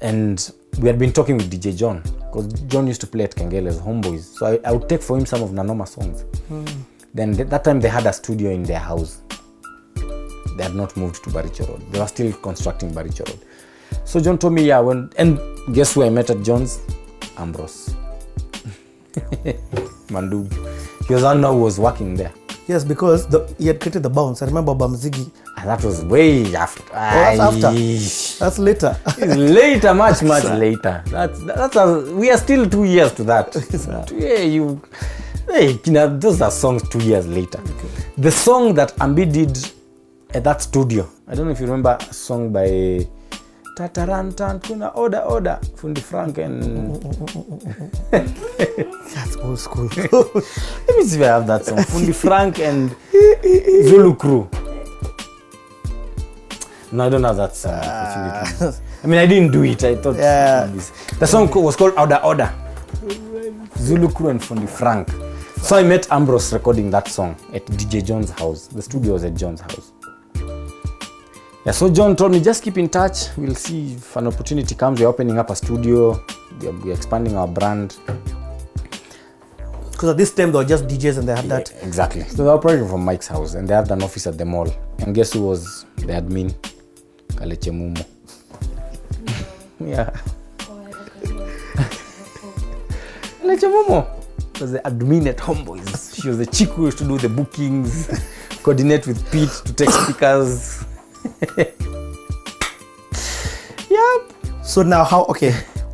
And we had been talking with DJ John, because John used to play at Kengele's Homeboyz. So I would take for him some of Nanoma songs. Then that time they had a studio in their house. They had not moved to Baricho Road. They were still constructing Baricho Road. So John told me, and guess who I met at John's? Ambrose. Mandub. He was one now who was working there. Yes, because he had created the bounce. I remember Bamzigi. And that was way after. That's after. That's later. It's later, much later. We are still 2 years to that. Those are songs 2 years later. Okay. The song that Ambi did at that studio, I don't know if you remember a song by Tatarantan Kuna Oda Fundi Frank and that's old school. Let me see if I have that song. Fundi Frank and Zulu Crew. No, I don't have that song. I mean, I didn't do it. I thought the song was called Oda. Zulu Crew and Fundi Frank. So I met Ambrose recording that song at DJ John's house. The studio was at John's house. Yeah, so John told me, just keep in touch. We'll see if an opportunity comes. We're opening up a studio. We're expanding our brand. Because at this time, they were just DJs and they had that. Exactly. So they were operating from Mike's house and they had an office at the mall. And guess who was the admin? Kaleche Mumo. Yeah. Kaleche Mumo was the admin at Homeboyz. She was the chick who used to do the bookings, coordinate with Pete to take speakers. Yep. So now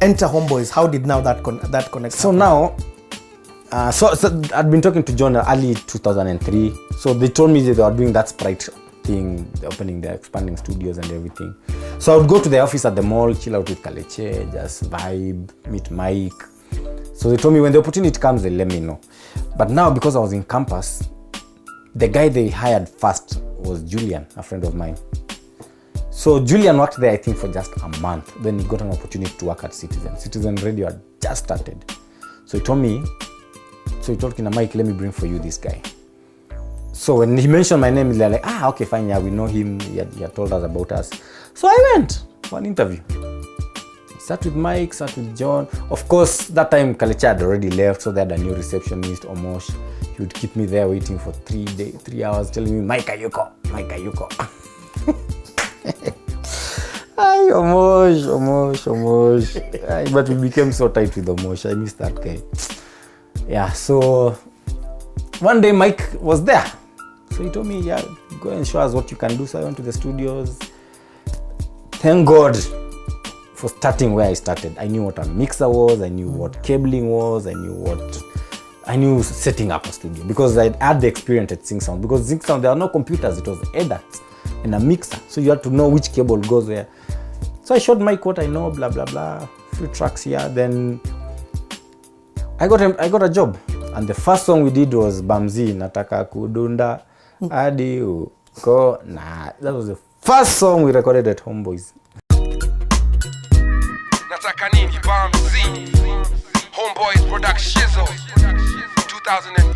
enter Homeboyz. How did now that connect? So happen? Now, so I'd been talking to John early 2003. So they told me that they were doing that Sprite thing, they're opening, they're expanding studios and everything. So I would go to the office at the mall, chill out with Kaleche, just vibe, meet Mike. So they told me when the opportunity comes, they let me know. But now, because I was in campus, the guy they hired first was Julian, a friend of mine. So Julian worked there, I think, for just a month. Then he got an opportunity to work at Citizen. Citizen Radio had just started. So he told Kina Mike, let me bring for you this guy. So when he mentioned my name, they're like, okay, fine, yeah, we know him. He had told us about us. So I went for an interview. Sat with Mike, sat with John. Of course, that time Kaleche had already left, so they had a new receptionist, Omosh. He would keep me there waiting for 3 hours, telling me, Mike Ayuko. Ay, Omosh. But we became so tight with Omosh. I miss that guy. Yeah, so one day Mike was there. So he told me, go and show us what you can do. So I went to the studios. Thank God for starting where I started. I knew what a mixer was. I knew what cabling was. I knew setting up a studio because I had the experience at Sing Sound. Because Sing Sound, there are no computers. It was ADATs and a mixer. So you had to know which cable goes where. So I showed Mike what I know, blah, blah, blah. A few tracks here. Then I got a job. And the first song we did was Bamzigi, Nataka Kudunda, Adi Uko. That was the first song we recorded at Homeboyz. Nataka nini Bamzigi, Homeboyz Productions, 2003.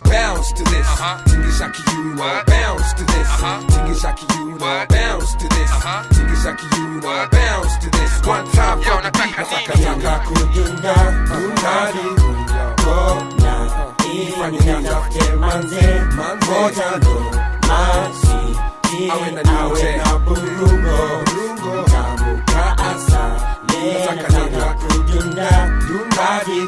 Bounce to this. Tingishaki you know. Bounce to this. Tingishaki you know. Bounce to this. Tingishaki you know. Bounce to this. One time for the beat. Nataka kudunda, dundadi, kona. Ifanye nitafute manze, moja ndo masi. Awe na burungo, tamu kaasa. Nataka kudunda, dundadi,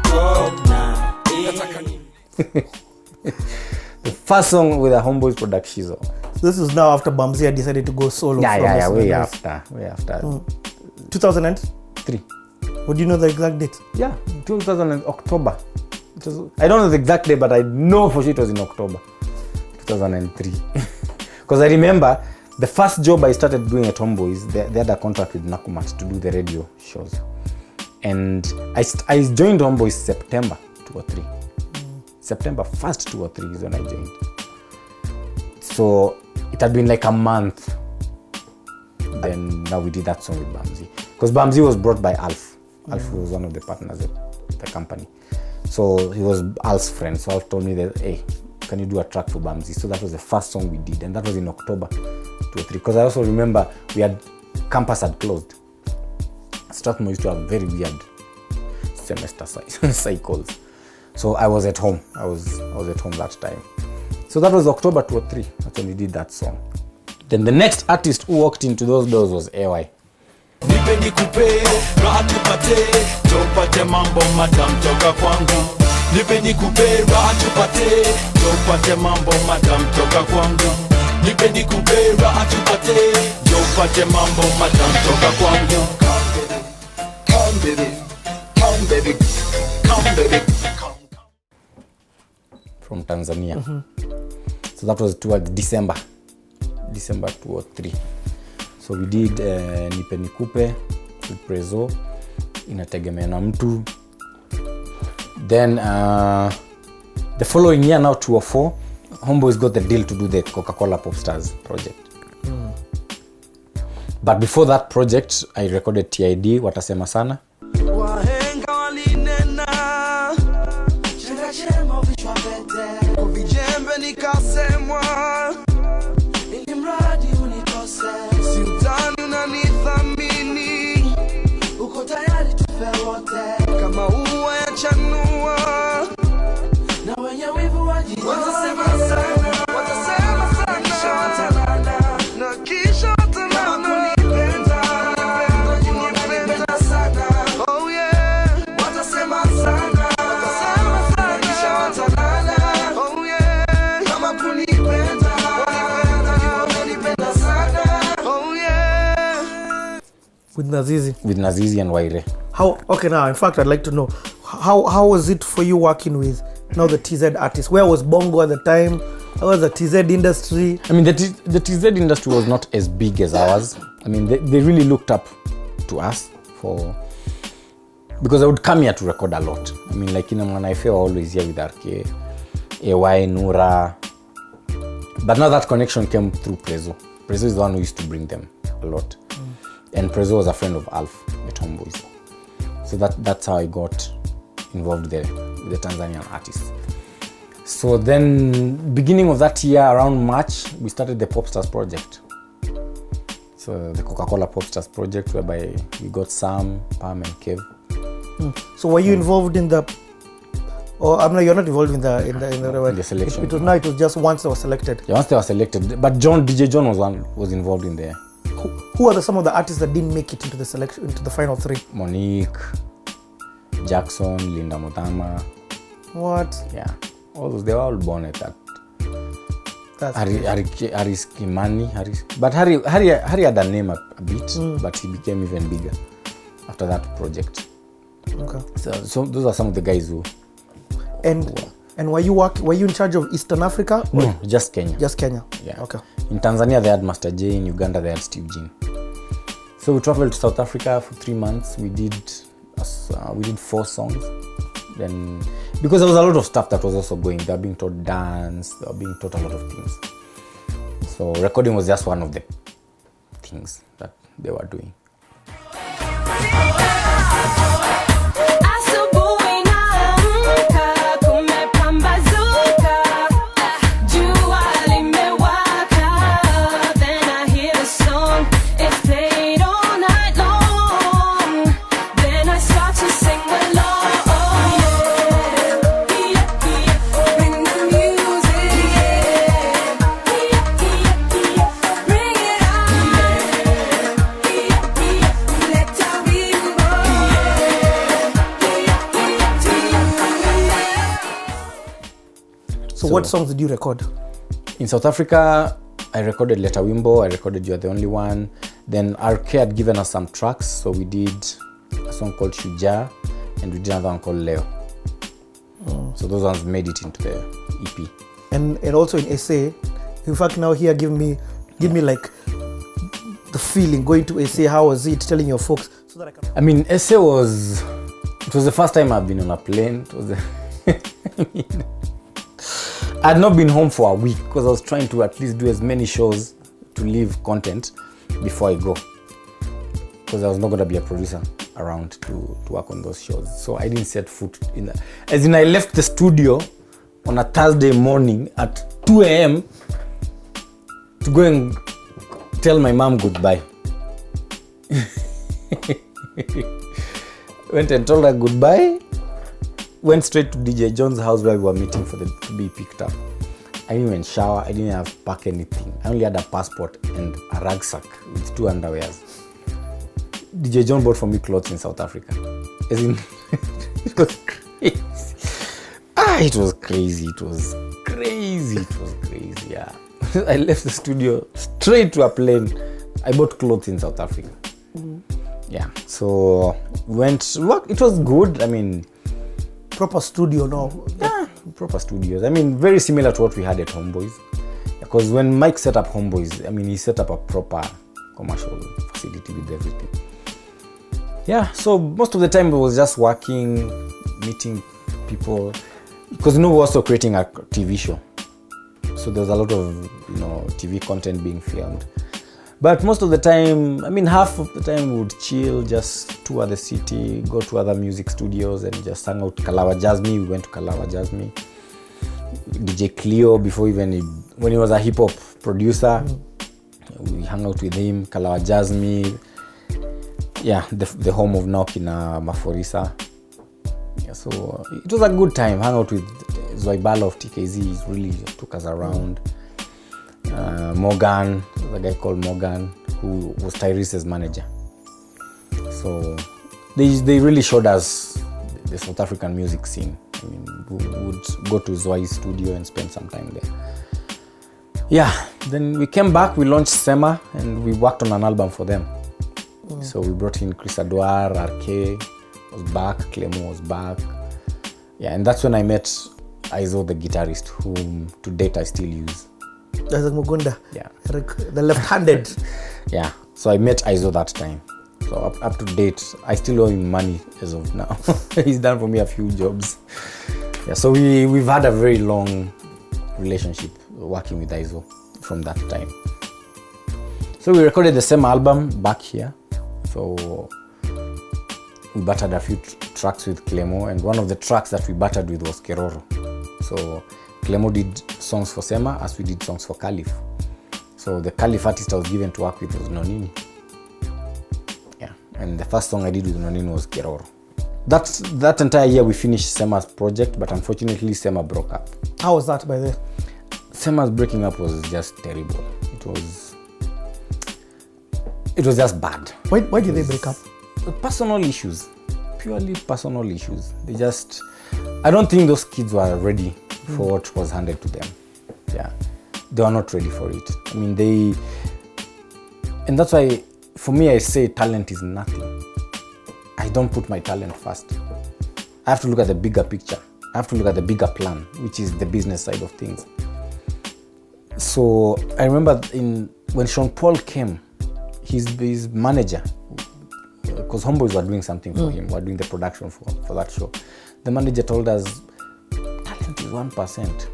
kona. The first song with a Homeboyz Productions. So this is now after Bamzigi decided to go solo. Yeah, way after. 2003. Would you know the exact date? Yeah, 2000 October. I don't know the exact date, but I know for sure it was in October 2003. Because I remember the first job I started doing at Homeboyz, they had a contract with Nakumat to do the radio shows. And I joined Homeboyz September 2003. September 1st, 2003 is when I joined. So it had been like a month. Then now we did that song with Bamzigi. Because Bamzigi was brought by Alf. Alf was one of the partners at the company. So he was Alf's friend. So Alf told me that, hey, can you do a track for Bamzigi? So that was the first song we did. And that was in October 2003. Because I also remember we had campus had closed. Strathmore used to have very weird semester cycles. So I was at home. I was at home that time. So that was October 2003. That's when we did that song. Then the next artist who walked into those doors was AY. Nipe nikupe, raha tupate, tupate mambo madam toka kwangu. Nipe nikupe, raha tupate, tupate mambo madam toka kwangu. Nipe nikupe, raha tupate, tupate mambo madam toka kwangu. Come baby, come baby, come baby, come. From Tanzania. So that was towards December 2003. So we did Nipe Nikupe with Prezo, Inategemea na Mtu. Then the following year, now 2004, Homeboyz got the deal to do the Coca-Cola Popstars project. But before that project, I recorded TID, Watasema Sana. Wahenga walinena, chema vichwa pete, kwa vijembe nikasemwa, ili mradi unikose, si utani unanithamini, uko tayari tufe wote, kama ua ya chanua, na wenye wivu waji, watasema sana, watasema sana, kisha watanana, na kisha watanana. With Nazizi and Wyre. How? Okay, now in fact I'd like to know how was it for you working with now the TZ artists? Where was Bongo at the time? How was the TZ industry? I mean, the TZ industry was not as big as ours. I mean, they really looked up to us because I would come here to record a lot. I mean, like in Mwanaife, always here with RK, AY, Nura. But now that connection came through Prezo. Prezo is the one who used to bring them a lot. And Prezo was a friend of Alf at Homeboyz. So that's how I got involved there with the Tanzanian artists. So then, beginning of that year, around March, we started the Popstars project. So the Coca-Cola Popstars project, whereby we got Sam, Pam, and Kev. So were you involved in the? Or I mean, you're not involved in the selection. It was just once they were selected. Yeah, once they were selected. But DJ John was involved in there. Who are some of the artists that didn't make it into the selection, into the final three? Monique, Jackson, Linda Motama. What? Yeah, all those, they were all born at that. That's Harris Kimani, but Harry had a name a bit, but he became even bigger after that project. Okay. So those are some of the guys who. And were you in charge of Eastern Africa? No, just Kenya. Just Kenya. Yeah. Okay. In Tanzania they had Master J, in Uganda they had Steve Jean. So we traveled to South Africa for 3 months. We did 4 songs. Then because there was a lot of stuff that was also going, they were being taught dance, they were being taught a lot of things. So recording was just one of the things that they were doing. So what songs did you record? In South Africa, I recorded Leta Wimbo, I recorded You Are the Only One. Then RK had given us some tracks, so we did a song called Shujaa, and we did another one called Leo. So those ones made it into the EP. And also in SA, in fact now here give me like the feeling going to SA. How was it telling your folks so that I can? I mean, SA was the first time I've been on a plane. It was I had not been home for a week because I was trying to at least do as many shows to leave content before I go, because I was not going to be a producer around to work on those shows. So I didn't set foot in that. As in, I left the studio on a Thursday morning at 2 a.m. to go and tell my mom goodbye. Went and told her goodbye. Went straight to DJ John's house where we were meeting to be picked up. I didn't even shower. I didn't have to pack anything. I only had a passport and a rucksack with 2 underwears. DJ John bought for me clothes in South Africa. As in, it was crazy. It was crazy. It was crazy, yeah. I left the studio straight to a plane. I bought clothes in South Africa. Yeah, so it was good. I mean, Proper studio now. yeah, proper studios. I mean, very similar to what we had at Homeboyz. Because when Mike set up Homeboyz, I mean, he set up a proper commercial facility with everything. Yeah, so most of the time it was just working, meeting people. Because we're also creating a TV show. So there's a lot of, TV content being filmed. But most of the time, I mean, half of the time we would chill, just tour the city, go to other music studios and just hang out. Kalawa Jazmi, we went to Kalawa Jazmi. DJ Cleo, when he was a hip hop producer, we hung out with him. Kalawa Jazmi, yeah, the home of Naokina Maforisa. Yeah, so it was a good time. Hang out with Zoibala of TKZ, he really took us around. Morgan, a guy called Morgan, who was Tyrese's manager. So they really showed us the South African music scene. I mean, we would go to Zwai's studio and spend some time there. Yeah, then we came back, we launched Sema, and we worked on an album for them. So we brought in Chris Adwar, RK was back, Clemo was back. Yeah, and that's when I met Aizo, the guitarist, whom to date I still use. Isaac Mugunda. Yeah. The left-handed. Yeah, so I met Aizo that time. So up to date, I still owe him money as of now. He's done for me a few jobs. Yeah, so we've had a very long relationship working with Aizo from that time. So we recorded the same album back here. So we battered a few tracks with Clemo, and one of the tracks that we battered with was Keroro. So Clemo did songs for Sema as we did songs for Caliph. So the Caliph artist I was given to work with was Nonini. Yeah, and the first song I did with Nonini was Keroro. That entire year we finished Sema's project, but unfortunately Sema broke up. How was that by then? Sema's breaking up was just terrible. It was just bad. Why did they break up? Personal issues. Purely personal issues. I don't think those kids were ready for what was handed to them. Yeah, they were not ready for it. I mean, and that's why, for me, I say talent is nothing. I don't put my talent first. I have to look at the bigger picture. I have to look at the bigger plan, which is the business side of things. So I remember when Sean Paul came, his manager, because Homeboyz were doing something for him, were doing the production for that show. The manager told us, talent is 1%.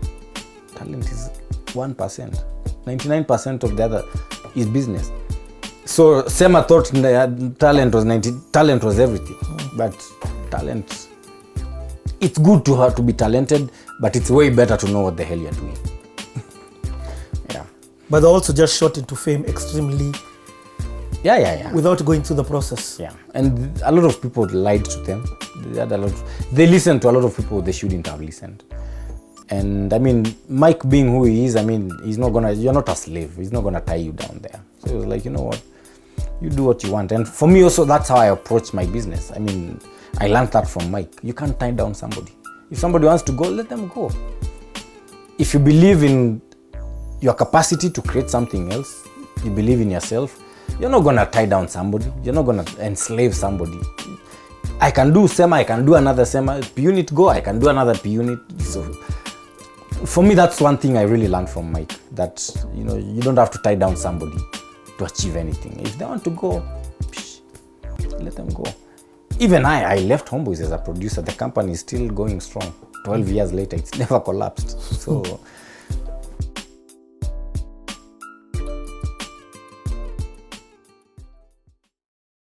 Talent is 1%. 99% of the other is business. So Sema thought talent was everything. But talent, it's good to be talented, but it's way better to know what the hell you're doing. Yeah. But they also just shot into fame extremely. Yeah. Without going through the process. Yeah, and a lot of people lied to them. They listened to a lot of people they shouldn't have listened. And I mean, Mike being who he is, I mean, you're not a slave. He's not gonna tie you down there. So he was like, you know what? You do what you want. And for me also, that's how I approach my business. I mean, I learned that from Mike. You can't tie down somebody. If somebody wants to go, let them go. If you believe in your capacity to create something else, you believe in yourself, you're not gonna tie down somebody. You're not gonna enslave somebody. I can do Sema, I can do another Sema. P-Unit go, I can do another P-Unit. So for me, that's one thing I really learned from Mike. That you don't have to tie down somebody to achieve anything. If they want to go, let them go. Even I left Homeboyz as a producer. The company is still going strong. 12 years later, it's never collapsed. So